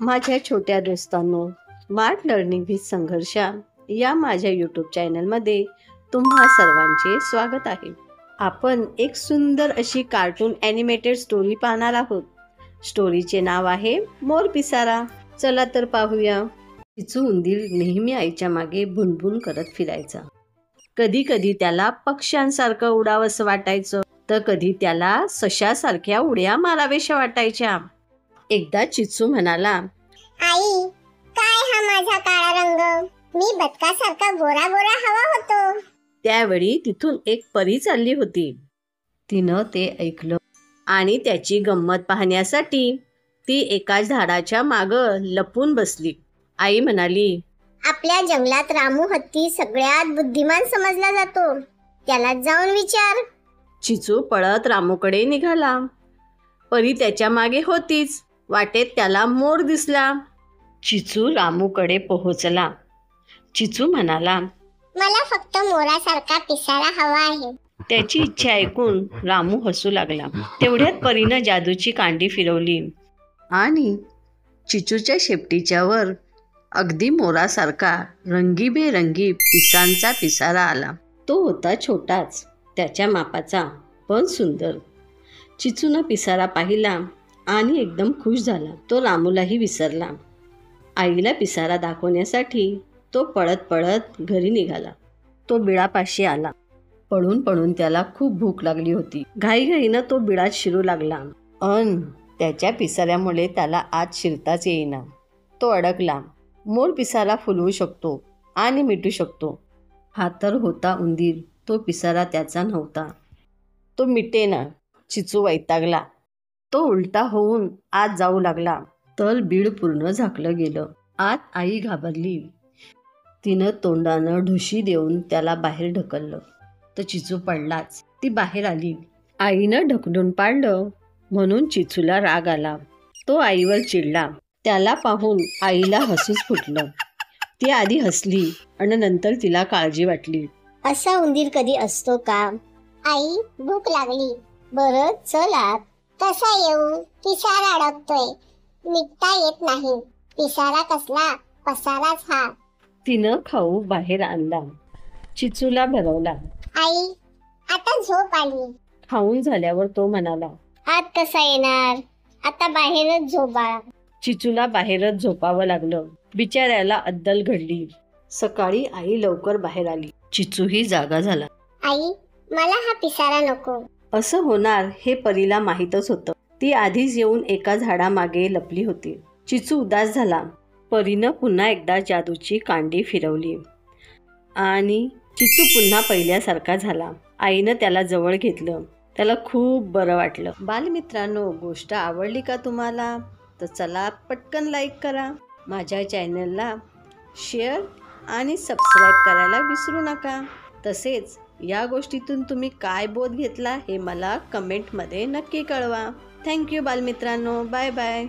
माझ्या छोट्या दोस्तांनो, smart learning with संघर्ष या माझ्या यूट्यूब चॅनलमध्ये तुम्हा सर्वांचे स्वागत आहे. आपण एक सुंदर अशी कार्टून ॲनिमेटेड स्टोरी पाहणार आहोत. स्टोरीचे नाव आहे मोर पिसारा. चला तर पाहूया. चिचू उंदीर नेहमी आईच्या मागे भुनभुन करत फिरायचा. कधी कधी त्याला पक्ष्यांसारखं उडावंसं वाटायचं, तर कधी त्याला सशासारख्या उड्या माराव्याशा वाटायच्या. एकदा चिचू म्हणाला, आई, काय हा माझा काळा रंग? मी बदकासारखा गोरा गोरा हवा होतो. त्यावेळी तिथून एक परी चालली होती. तिनं ते ऐकलं आणि त्याची गंमत पाहण्यासाठी ती एका झाडाच्या मागं लपून बसली. आई म्हणाली, आपल्या जंगलात रामू हत्ती सगळ्यात बुद्धिमान समजला जातो. त्याला जाऊन विचार. चिचू पळत रामूकडे निघाला. परी त्याच्या मागे होतीच. वाटेत त्याला मोर दिसला. चिचू रामूकडे पोहोचला. चिचू म्हणाला, मला फक्त मोरासारखा पिसारा हवा आहे. त्याची इच्छा ऐकून रामू हसू लागला. तेवढ्यात परीनं जादूची कांडी फिरवली आणि चिचूच्या शेपटीच्या वर अगदी मोरासारखा रंगीबेरंगी पिसांचा पिसारा आला. तो होता छोटाच, त्याच्या मापाचा, पण सुंदर. चिचूनं पिसारा पाहिला आणि एकदम खुश झाला. तो रामूलाही विसरला. आईला पिसारा दाखवण्यासाठी तो पळत पळत घरी निघाला. तो बिळापाशी आला. पळून पळून त्याला खूप भूक लागली होती. घाईघाईनं तो बिळात शिरू लागला. त्याच्या पिसाऱ्यामुळे त्याला आत शिरताच येईना. तो अडकला. मोर पिसारा फुलवू शकतो आणि मिटू शकतो. हा तर होता उंदीर. तो पिसारा त्याचा नव्हता. तो मिटेना. चिचू वैतागला. तो उलटा होऊन आत जाऊ लागला. तर बीड पूर्ण झाकलं गेलं. आत आई घाबरली. तिनं तोंडानं ढुशी देऊन त्याला बाहेर ढकललं. तर चिचू पडलाच. ती बाहेर आली. आईनं ढकलून पाडलं म्हणून चिचूला राग आला. तो आईवर चिडला. त्याला पाहून आईला हसूच फुटलं. ती आधी हसली आणि नंतर तिला काळजी वाटली. असा उंदीर कधी असतो का? आई, भूक लागली. बरं, चल आत. कसा येऊ? पिसारा अडकतोय. निघता येत नाही. पिसारा कसला? पसाराच हा. तिनं खाऊ बाहेर आणला. चिचूला भरवला. आई, आता झोप आली. खाऊन झाल्यावर तो म्हणाला, आत कसा येणार? आता बाहेरच झोपा. चिचूला बाहेरच झोपावं लागलं. बिचाऱ्याला अद्दल घडली. सकाळी आई लवकर बाहेर आली. चिचूही जागा झाला. आई, मला हा पिसारा नको. असं होणार हे परीला माहीतच होतं. ती आधीच येऊन एका झाडामागे लपली होती. चिचू उदास झाला. परीनं पुन्हा एकदा जादूची कांडी फिरवली आणि चिचू पुन्हा पहिल्यासारखा झाला. आईनं त्याला जवळ घेतलं. त्याला खूप बरं वाटलं. बालमित्रांनो, गोष्ट आवडली का तुम्हाला? तर चला पटकन लाईक करा. माझ्या चॅनलला शेअर आणि सबस्क्राईब करायला विसरू नका. तसेच या गोष्टीतून तुम्ही काय बोध घेतला हे मला कमेंटमध्ये नक्की कळवा. थँक्यू बालमित्रांनो. Bye bye.